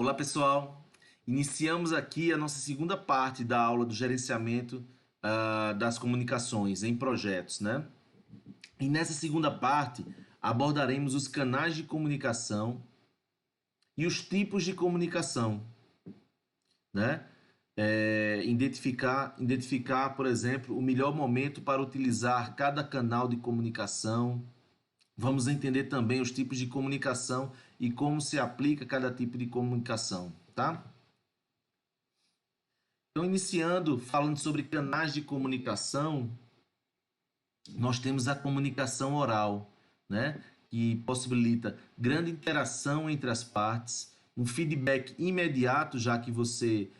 Olá, pessoal. Iniciamos aqui a nossa segunda parte da aula do gerenciamento das comunicações em projetos, né? E nessa segunda parte abordaremos os canais de comunicação e os tipos de comunicação, né? Identificar, por exemplo, o melhor momento para utilizar cada canal de comunicação. Vamos entender também os tipos de comunicação e como se aplica cada tipo de comunicação, tá? Então, iniciando, falando sobre canais de comunicação, nós temos a comunicação oral, né? Que possibilita grande interação entre as partes, um feedback imediato, já que você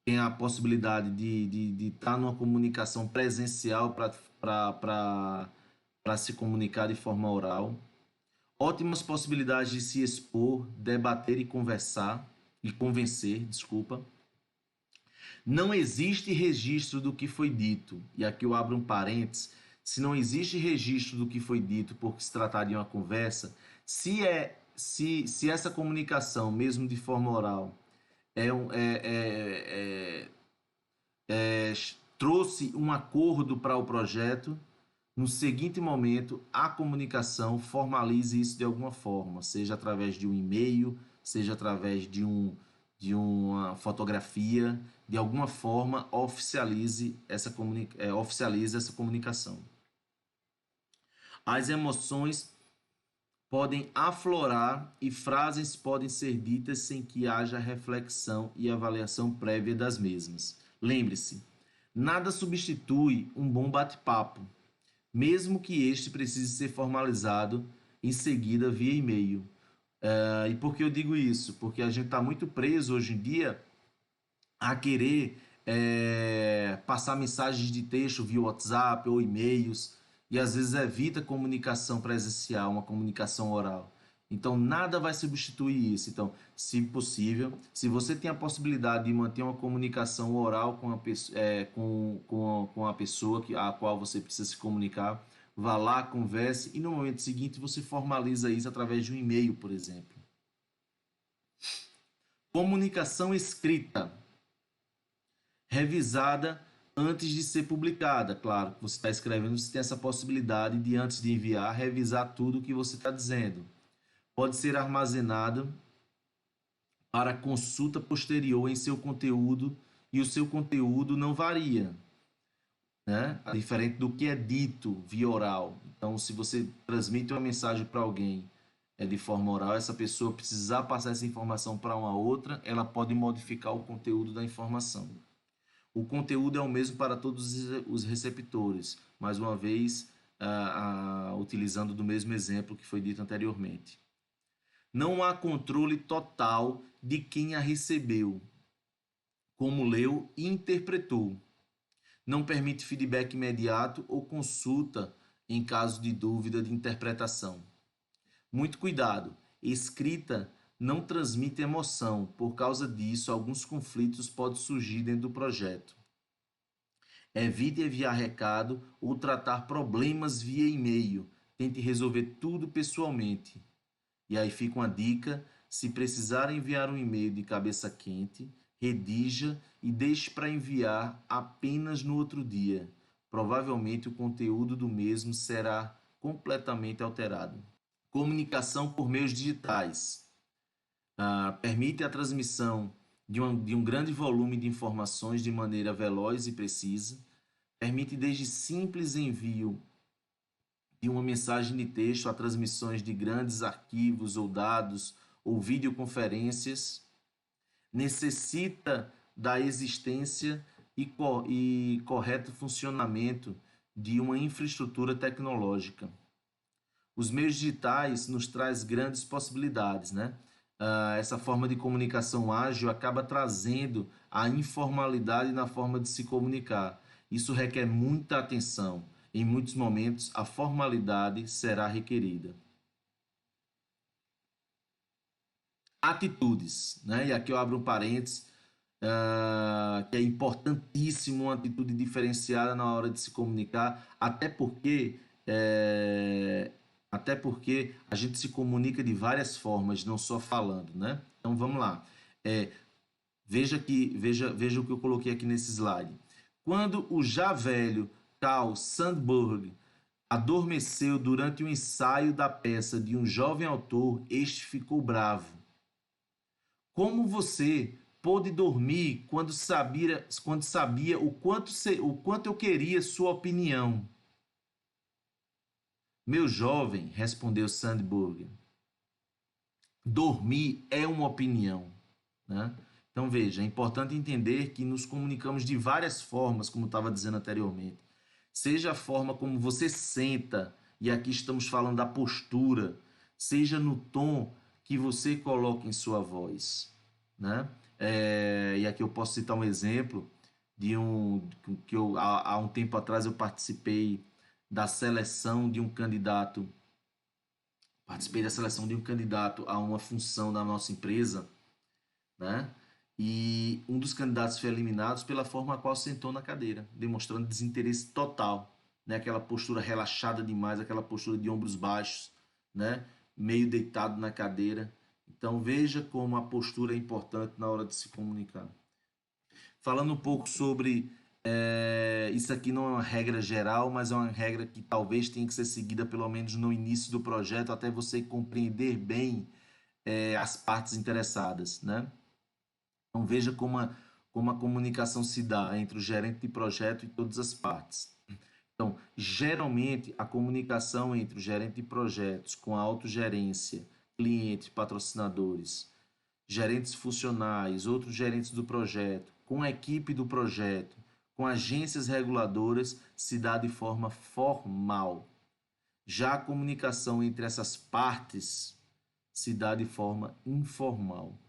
tem a possibilidade de estar numa comunicação presencial para se comunicar de forma oral. Ótimas possibilidades de se expor, debater e conversar, e convencer, desculpa. Não existe registro do que foi dito, e aqui eu abro um parênteses, se não existe registro do que foi dito porque se tratar de uma conversa, se essa comunicação, mesmo de forma oral, é, um- é, é, trouxe um acordo para o projeto, no seguinte momento, a comunicação formalize isso de alguma forma, seja através de um e-mail, seja através de uma fotografia, de alguma forma oficialize essa comunicação. As emoções podem aflorar e frases podem ser ditas sem que haja reflexão e avaliação prévia das mesmas. Lembre-se, nada substitui um bom bate-papo, mesmo que este precise ser formalizado em seguida via e-mail. E por que eu digo isso? Porque a gente está muito preso hoje em dia a querer passar mensagens de texto via WhatsApp ou e-mails e às vezes evita comunicação presencial, uma comunicação oral. Então, nada vai substituir isso. Então, se possível, se você tem a possibilidade de manter uma comunicação oral com a pessoa a qual você precisa se comunicar, vá lá, converse e no momento seguinte você formaliza isso através de um e-mail, por exemplo. Comunicação escrita, revisada antes de ser publicada. Claro, você está escrevendo, você tem essa possibilidade de, antes de enviar, revisar tudo o que você está dizendo. Pode ser armazenado para consulta posterior em seu conteúdo e o seu conteúdo não varia, né? Diferente do que é dito via oral. Então, se você transmite uma mensagem para alguém de forma oral, essa pessoa precisar passar essa informação para uma outra, ela pode modificar o conteúdo da informação. O conteúdo é o mesmo para todos os receptores, mais uma vez, utilizando do mesmo exemplo que foi dito anteriormente. Não há controle total de quem a recebeu, como leu e interpretou. Não permite feedback imediato ou consulta em caso de dúvida de interpretação. Muito cuidado, escrita não transmite emoção, por causa disso alguns conflitos podem surgir dentro do projeto. Evite enviar recado ou tratar problemas via e-mail, tente resolver tudo pessoalmente. E aí fica uma dica, se precisar enviar um e-mail de cabeça quente, redija e deixe para enviar apenas no outro dia. Provavelmente o conteúdo do mesmo será completamente alterado. Comunicação por meios digitais. Permite a transmissão de um grande volume de informações de maneira veloz e precisa. Permite desde simples envio de uma mensagem de texto a transmissões de grandes arquivos ou dados ou videoconferências. Necessita da existência e correto funcionamento de uma infraestrutura tecnológica. Os meios digitais nos traz grandes possibilidades, né? Essa forma de comunicação ágil acaba trazendo a informalidade na forma de se comunicar. Isso requer muita atenção. Em muitos momentos, a formalidade será requerida. Atitudes, né? E aqui eu abro um parênteses, que é importantíssimo uma atitude diferenciada na hora de se comunicar, até porque a gente se comunica de várias formas, não só falando, né? Então vamos lá. Veja o que eu coloquei aqui nesse slide. Quando o já velho Carl Sandburg adormeceu durante o ensaio da peça de um jovem autor, este ficou bravo. Como você pôde dormir quando sabia o quanto eu queria sua opinião? Meu jovem, respondeu Sandburg, dormir é uma opinião, né? Então veja, é importante entender que nos comunicamos de várias formas, como estava dizendo anteriormente. Seja a forma como você senta, e aqui estamos falando da postura, seja no tom que você coloca em sua voz, né? E aqui eu posso citar um exemplo de que há um tempo atrás eu participei da seleção de um candidato, a uma função da nossa empresa, né? E um dos candidatos foi eliminado pela forma a qual sentou na cadeira, demonstrando desinteresse total, né? Aquela postura relaxada demais, aquela postura de ombros baixos, né? Meio deitado na cadeira. Então veja como a postura é importante na hora de se comunicar. Falando um pouco sobre isso aqui não é uma regra geral, mas é uma regra que talvez tenha que ser seguida pelo menos no início do projeto, até você compreender bem as partes interessadas, né? Então veja como a comunicação se dá entre o gerente de projeto e todas as partes. Então, geralmente, a comunicação entre o gerente de projetos com a autogerência, clientes, patrocinadores, gerentes funcionais, outros gerentes do projeto, com a equipe do projeto, com agências reguladoras, se dá de forma formal. Já a comunicação entre essas partes se dá de forma informal.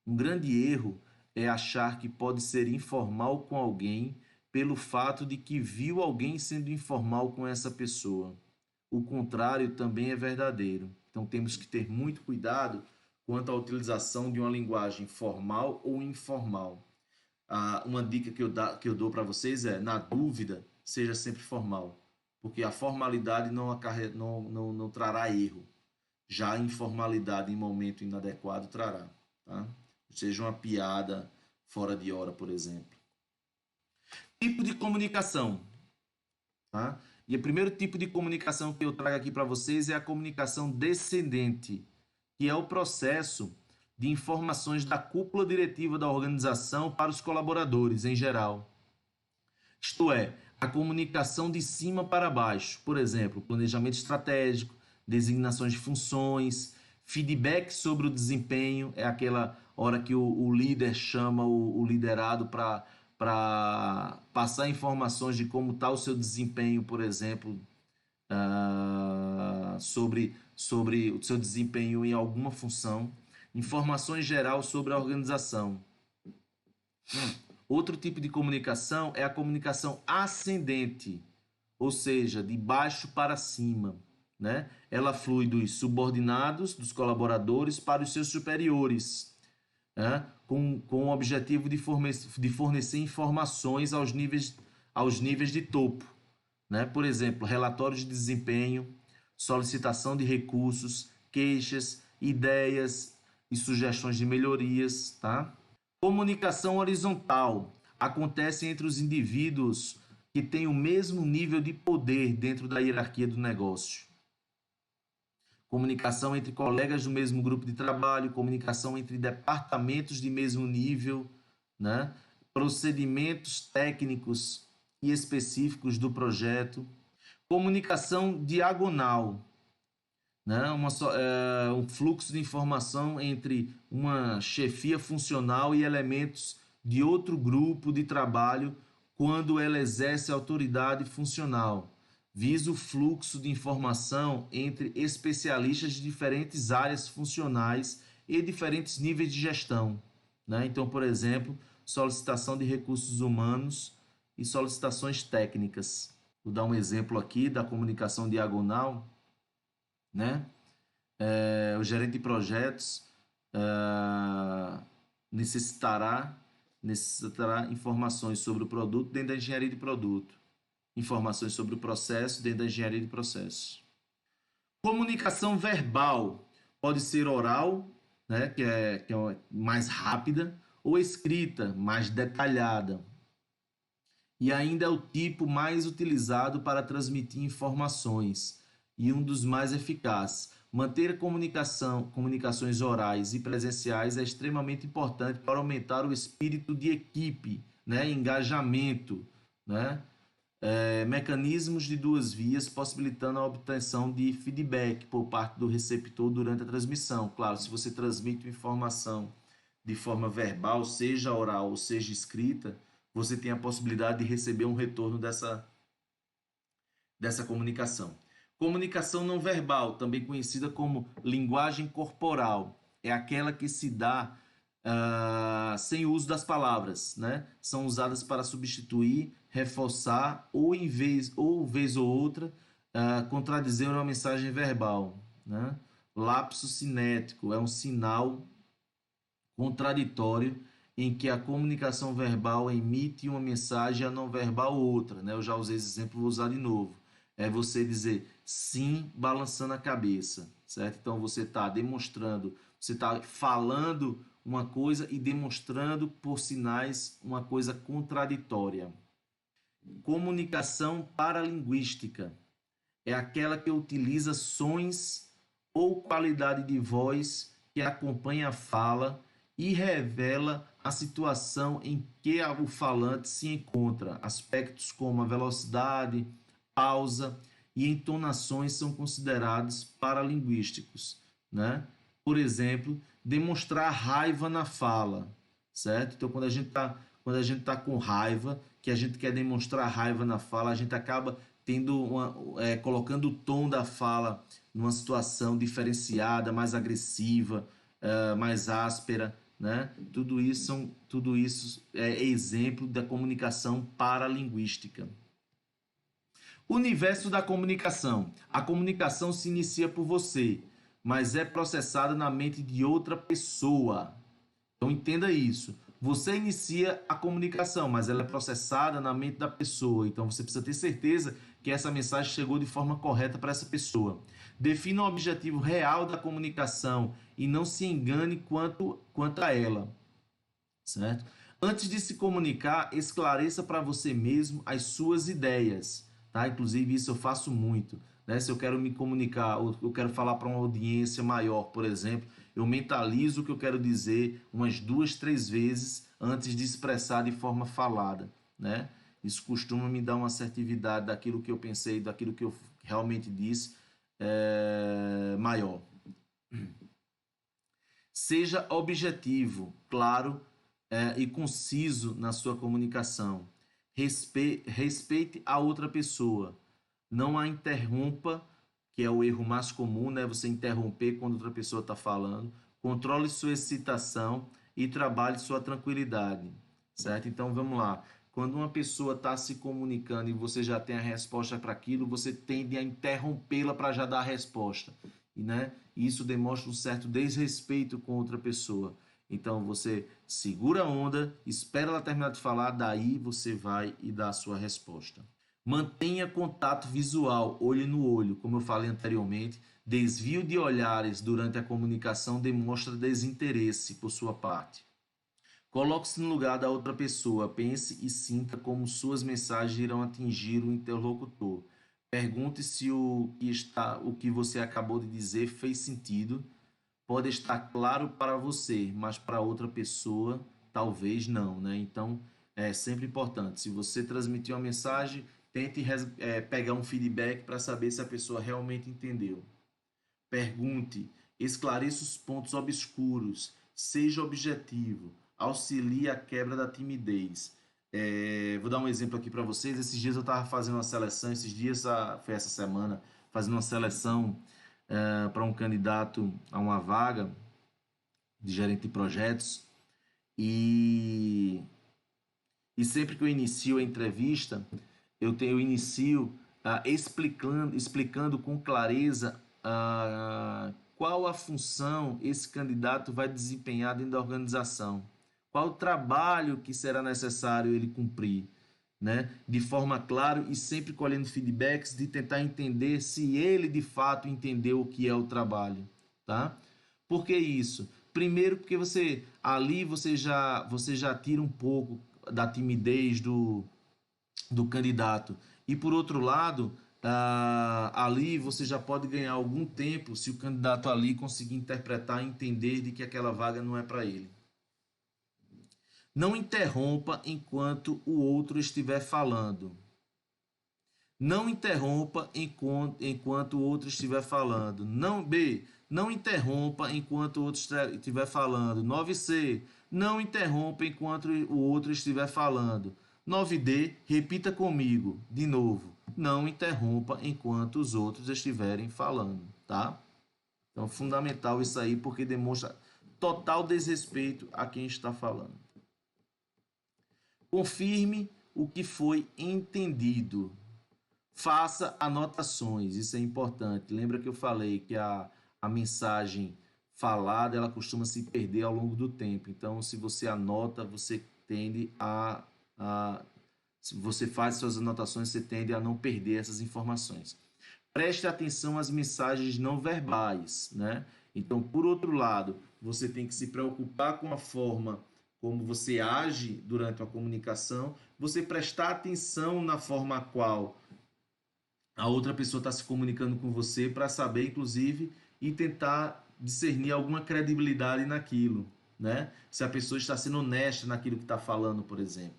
Um grande erro é achar que pode ser informal com alguém pelo fato de que viu alguém sendo informal com essa pessoa. O contrário também é verdadeiro. Então temos que ter muito cuidado quanto à utilização de uma linguagem formal ou informal. Uma dica que eu dou para vocês é, na dúvida, seja sempre formal, porque a formalidade não trará erro. Já a informalidade em momento inadequado trará. Tá? Seja uma piada fora de hora, por exemplo. Tipo de comunicação. Tá? E o primeiro tipo de comunicação que eu trago aqui para vocês é a comunicação descendente, que é o processo de informações da cúpula diretiva da organização para os colaboradores em geral. Isto é, a comunicação de cima para baixo, por exemplo, planejamento estratégico, designações de funções, feedback sobre o desempenho, é aquela hora que o líder chama o liderado para passar informações de como está o seu desempenho, por exemplo, sobre o seu desempenho em alguma função, informações geral sobre a organização. Outro tipo de comunicação é a comunicação ascendente, ou seja, de baixo para cima, né? Ela flui dos subordinados, dos colaboradores, para os seus superiores, né? com o objetivo de fornecer informações aos níveis de topo. Né? Por exemplo, relatórios de desempenho, solicitação de recursos, queixas, ideias e sugestões de melhorias. Tá? Comunicação horizontal acontece entre os indivíduos que têm o mesmo nível de poder dentro da hierarquia do negócio. Comunicação entre colegas do mesmo grupo de trabalho, comunicação entre departamentos de mesmo nível, né? Procedimentos técnicos e específicos do projeto. Comunicação diagonal, né? Um fluxo de informação entre uma chefia funcional e elementos de outro grupo de trabalho quando ela exerce autoridade funcional. Visa o fluxo de informação entre especialistas de diferentes áreas funcionais e diferentes níveis de gestão. Né? Então, por exemplo, solicitação de recursos humanos e solicitações técnicas. Vou dar um exemplo aqui da comunicação diagonal. Né? O gerente de projetos necessitará informações sobre o produto dentro da engenharia de produto, informações sobre o processo dentro da engenharia de processo. Comunicação verbal pode ser oral, né, que é mais rápida, ou escrita, mais detalhada. E ainda é o tipo mais utilizado para transmitir informações e um dos mais eficazes. Manter comunicações orais e presenciais é extremamente importante para aumentar o espírito de equipe, né, engajamento, né, mecanismos de duas vias possibilitando a obtenção de feedback por parte do receptor durante a transmissão. Claro, se você transmite informação de forma verbal, seja oral ou seja escrita, você tem a possibilidade de receber um retorno dessa comunicação. Comunicação não verbal, também conhecida como linguagem corporal, é aquela que se dá sem o uso das palavras, né? São usadas para substituir, reforçar ou vez ou outra contradizer uma mensagem verbal, né? Lapso cinético é um sinal contraditório em que a comunicação verbal emite uma mensagem e a não verbal outra, né? Eu já usei esse exemplo, vou usar de novo. É você dizer sim balançando a cabeça, certo? Então você está demonstrando, você está falando uma coisa e demonstrando por sinais uma coisa contraditória. Comunicação paralinguística é aquela que utiliza sons ou qualidade de voz que acompanha a fala e revela a situação em que o falante se encontra. Aspectos como a velocidade, pausa e entonações são considerados paralinguísticos, né? Por exemplo, demonstrar raiva na fala, certo? Então, quando a gente tá com raiva, que a gente quer demonstrar raiva na fala, a gente acaba colocando o tom da fala numa situação diferenciada, mais agressiva, mais áspera, né? Tudo isso é exemplo da comunicação paralinguística. Universo da comunicação. A comunicação se inicia por você, mas é processada na mente de outra pessoa. Então entenda isso. Você inicia a comunicação, mas ela é processada na mente da pessoa. Então você precisa ter certeza que essa mensagem chegou de forma correta para essa pessoa. Defina o objetivo real da comunicação e não se engane quanto a ela, certo? Antes de se comunicar, esclareça para você mesmo as suas ideias, tá? Inclusive isso eu faço muito, né? Se eu quero me comunicar, ou eu quero falar para uma audiência maior, por exemplo, eu mentalizo o que eu quero dizer umas 2, 3 vezes antes de expressar de forma falada, né? Isso costuma me dar uma assertividade daquilo que eu pensei, daquilo que eu realmente disse, maior. Seja objetivo, claro, e conciso na sua comunicação. Respeite a outra pessoa. Não a interrompa, que é o erro mais comum, né? Você interromper quando outra pessoa está falando. Controle sua excitação e trabalhe sua tranquilidade, certo? Então vamos lá. Quando uma pessoa está se comunicando e você já tem a resposta para aquilo, você tende a interrompê-la para já dar a resposta, né? Isso demonstra um certo desrespeito com outra pessoa. Então você segura a onda, espera ela terminar de falar, daí você vai e dá a sua resposta. Mantenha contato visual, olho no olho, como eu falei anteriormente. Desvio de olhares durante a comunicação demonstra desinteresse por sua parte. Coloque-se no lugar da outra pessoa, pense e sinta como suas mensagens irão atingir o interlocutor. Pergunte se o que você acabou de dizer fez sentido. Pode estar claro para você, mas para outra pessoa talvez não, né? Então é sempre importante. Se você transmitir uma mensagem, tente pegar um feedback para saber se a pessoa realmente entendeu. Pergunte, esclareça os pontos obscuros, seja objetivo, auxilie a quebra da timidez. Vou dar um exemplo aqui para vocês. Esses dias eu estava fazendo uma seleção, foi essa semana, fazendo uma seleção para um candidato a uma vaga de gerente de projetos. E sempre que eu inicio a entrevista, eu inicio explicando com clareza qual a função esse candidato vai desempenhar dentro da organização, qual o trabalho que será necessário ele cumprir, né? De forma clara e sempre colhendo feedbacks de tentar entender se ele de fato entendeu o que é o trabalho, tá? Por que isso? Primeiro porque você já tira um pouco da timidez do candidato. E por outro lado, ali você já pode ganhar algum tempo se o candidato ali conseguir interpretar e entender de que aquela vaga não é para ele. Não interrompa enquanto o outro estiver falando. Não interrompa enquanto o outro estiver falando. Não interrompa enquanto o outro estiver falando. 9C. Não interrompa enquanto o outro estiver falando. 9D. Repita comigo, de novo. Não interrompa enquanto os outros estiverem falando, tá? Então, fundamental isso aí, porque demonstra total desrespeito a quem está falando. Confirme o que foi entendido. Faça anotações, isso é importante. Lembra que eu falei que a mensagem falada, ela costuma se perder ao longo do tempo. Então, se você anota, você tende se você faz suas anotações, você tende a não perder essas informações. Preste atenção às mensagens não verbais, né? Então, por outro lado, você tem que se preocupar com a forma como você age durante a comunicação, você prestar atenção na forma a qual a outra pessoa está se comunicando com você para saber, inclusive, e tentar discernir alguma credibilidade naquilo, né? Se a pessoa está sendo honesta naquilo que está falando, por exemplo.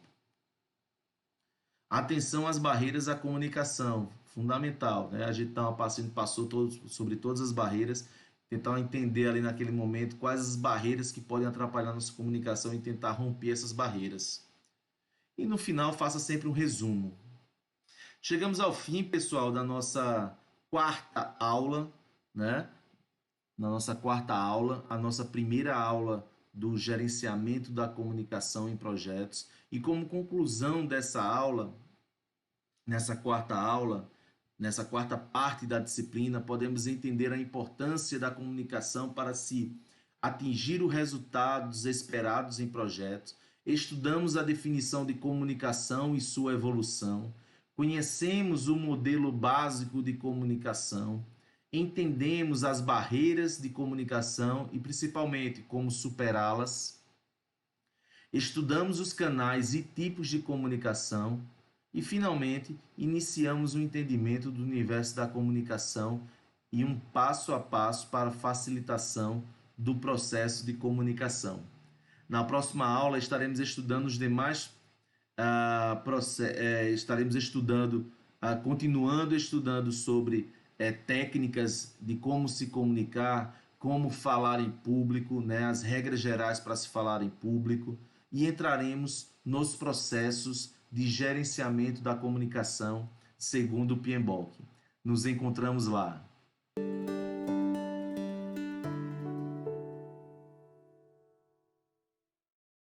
Atenção às barreiras à comunicação, fundamental, né? A gente passou sobre todas as barreiras, tentar entender ali naquele momento quais as barreiras que podem atrapalhar nossa comunicação e tentar romper essas barreiras. E no final, faça sempre um resumo. Chegamos ao fim, pessoal, da nossa quarta aula, né? Na nossa quarta aula, a nossa primeira aula do gerenciamento da comunicação em projetos. E como conclusão dessa aula, nessa quarta parte da disciplina, podemos entender a importância da comunicação para se atingir os resultados esperados em projetos. Estudamos a definição de comunicação e sua evolução. Conhecemos o modelo básico de comunicação, entendemos as barreiras de comunicação e, principalmente, como superá-las. Estudamos os canais e tipos de comunicação e, finalmente, iniciamos o entendimento do universo da comunicação e um passo a passo para a facilitação do processo de comunicação. Na próxima aula, estaremos estudando os demais continuando estudando sobre técnicas de como se comunicar, como falar em público, né, as regras gerais para se falar em público, e entraremos nos processos de gerenciamento da comunicação segundo o PMBOK. Nos encontramos lá.